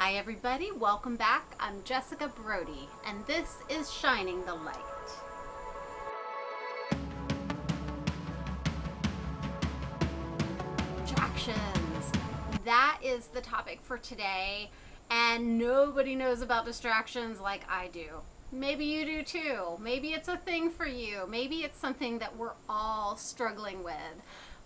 Hi everybody, welcome back. I'm Jessica Brodie, and this is Shining the Light. Distractions. That is the topic for today, and nobody knows about distractions like I do. Maybe you do too. Maybe it's a thing for you. Maybe it's something that we're all struggling with.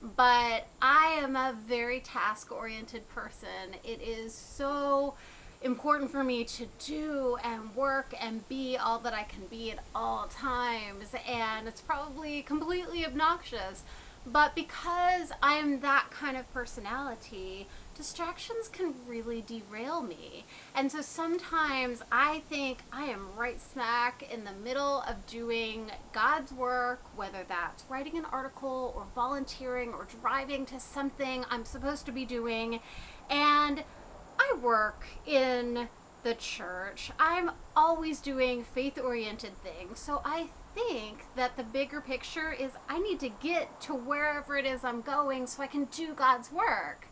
But I am a very task-oriented person. It is so important for me to do and work and be all that I can be at all times. And it's probably completely obnoxious. But because I am that kind of personality, distractions can really derail me. And so sometimes I think I am right smack in the middle of doing God's work, whether that's writing an article or volunteering or driving to something I'm supposed to be doing. And I work in the church. I'm always doing faith-oriented things. So I think that the bigger picture is I need to get to wherever it is I'm going so I can do God's work.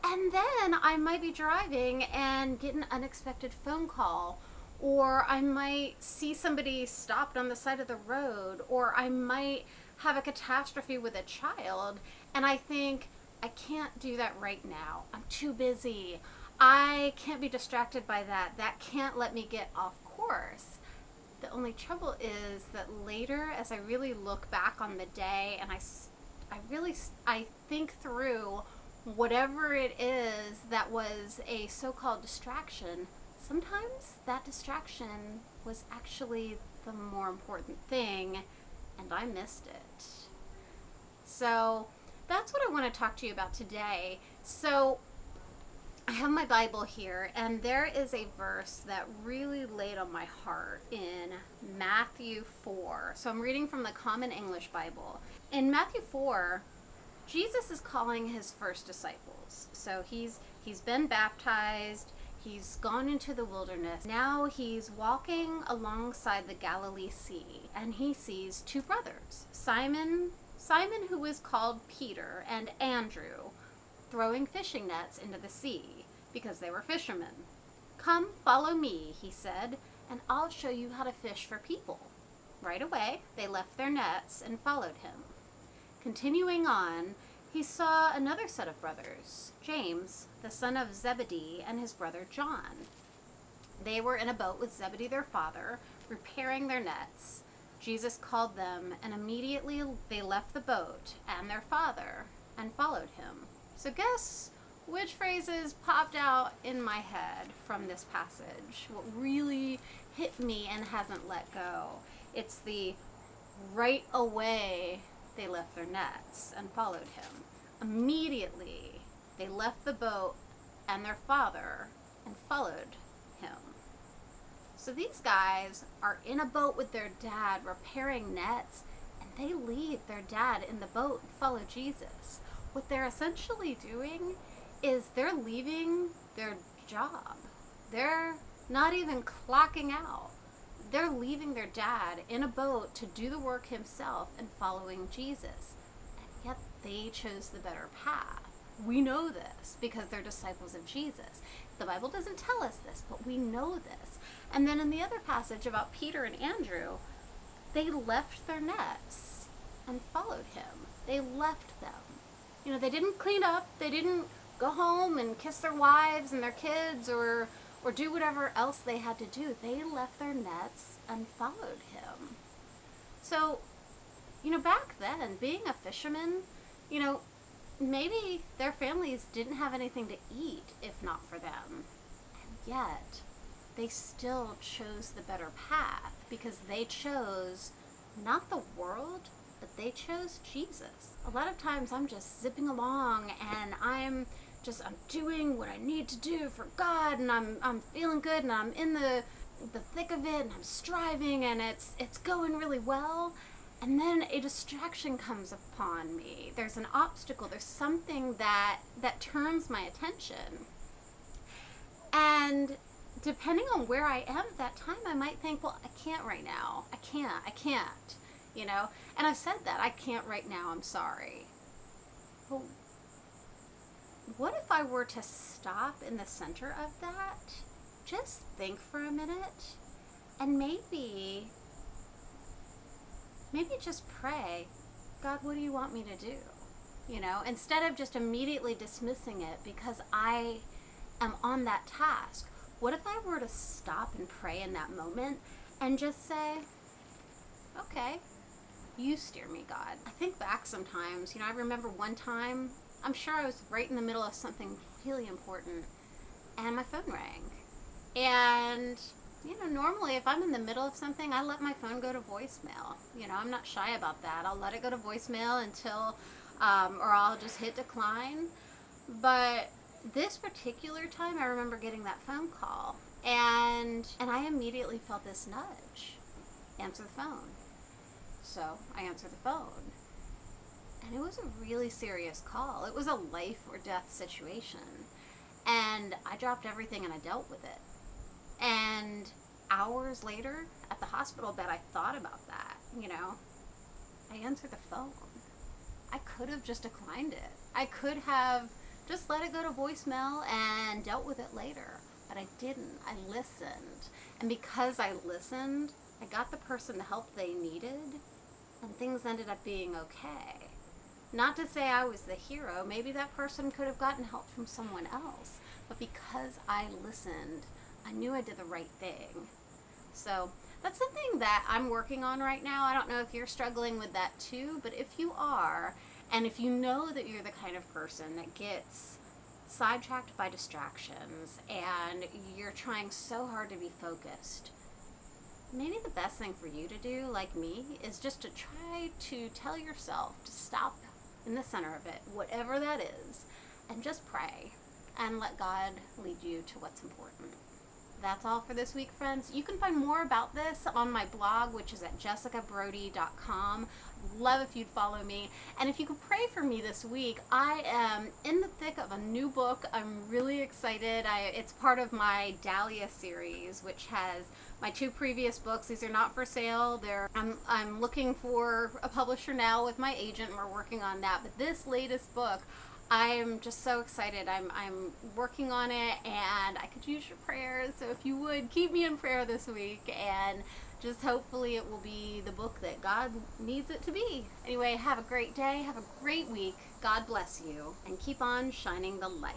And then I might be driving and get an unexpected phone call, or I might see somebody stopped on the side of the road, or I might have a catastrophe with a child, and I think, I can't do that right now. I'm too busy. I can't be distracted by that. That can't let me get off course. The only trouble is that later, as I really look back on the day and I think through whatever it is that was a so-called distraction, sometimes that distraction was actually the more important thing, and I missed it. So that's what I want to talk to you about today. So I have my Bible here, and there is a verse that really laid on my heart in Matthew 4. So I'm reading from the Common English Bible. In Matthew 4, Jesus is calling his first disciples. So he's been baptized, he's gone into the wilderness. Now he's walking alongside the Galilee Sea, and he sees two brothers, Simon who is called Peter, and Andrew, throwing fishing nets into the sea because they were fishermen. "Come, follow me," he said, "and I'll show you how to fish for people." Right away, they left their nets and followed him. Continuing on, he saw another set of brothers, James, the son of Zebedee, and his brother John. They were in a boat with Zebedee their father, repairing their nets. Jesus called them, and immediately they left the boat and their father and followed him. So guess which phrases popped out in my head from this passage? What really hit me and hasn't let go? It's the right away they left their nets and followed him. Immediately they left the boat and their father and followed him. So these guys are in a boat with their dad repairing nets, and they leave their dad in the boat and follow Jesus. What they're essentially doing is they're leaving their job. They're not even clocking out. They're leaving their dad in a boat to do the work himself and following Jesus. And yet they chose the better path. We know this because they're disciples of Jesus. The Bible doesn't tell us this, but we know this. And then in the other passage about Peter and Andrew, they left their nets and followed him. They left them. You know, they didn't clean up. They didn't go home and kiss their wives and their kids or do whatever else they had to do. They left their nets and followed him. So, you know, back then, being a fisherman, you know, maybe their families didn't have anything to eat if not for them. And yet, they still chose the better path because they chose not the world, but they chose Jesus. A lot of times I'm just zipping along and I'm doing what I need to do for God, and I'm feeling good, and I'm in the thick of it, and I'm striving, and it's going really well. And then a distraction comes upon me. There's an obstacle. There's something that turns my attention. And depending on where I am at that time, I might think, well, I can't right now. I can't, you know? And I've said that. I can't right now. I'm sorry. what if I were to stop in the center of that, just think for a minute, and maybe just pray, God, what do you want me to do? Instead of just immediately dismissing it because I am on that task. What if I were to stop and pray in that moment and just say, okay, you steer me, God. I think back sometimes, I remember one time, I'm sure I was right in the middle of something really important, and my phone rang. And, normally if I'm in the middle of something, I let my phone go to voicemail. I'm not shy about that. I'll let it go to voicemail until, or I'll just hit decline. But this particular time, I remember getting that phone call, and I immediately felt this nudge. Answer the phone. So I answered the phone. And it was a really serious call. It was a life or death situation. And I dropped everything and I dealt with it. And hours later, at the hospital bed, I thought about that, I answered the phone. I could have just declined it. I could have just let it go to voicemail and dealt with it later. But I didn't. I listened. And because I listened, I got the person the help they needed, and things ended up being okay. Not to say I was the hero. Maybe that person could have gotten help from someone else. But because I listened, I knew I did the right thing. So that's something that I'm working on right now. I don't know if you're struggling with that too, but if you are, and if you know that you're the kind of person that gets sidetracked by distractions and you're trying so hard to be focused, maybe the best thing for you to do, like me, is just to try to tell yourself to stop in the center of it, whatever that is, and just pray and let God lead you to what's important. That's all for this week, friends. You can find more about this on my blog, which is at jessicabrodie.com. Love if you'd follow me. And if you could pray for me this week, I am in the thick of a new book. I'm really excited. It's part of my Dahlia series, which has my 2 previous books. These are not for sale. I'm looking for a publisher now with my agent, and we're working on that. But this latest book, I'm just so excited. I'm working on it, and I could use your prayers. So if you would, keep me in prayer this week, and just hopefully it will be the book that God needs it to be. Anyway, have a great day. Have a great week. God bless you, and keep on shining the light.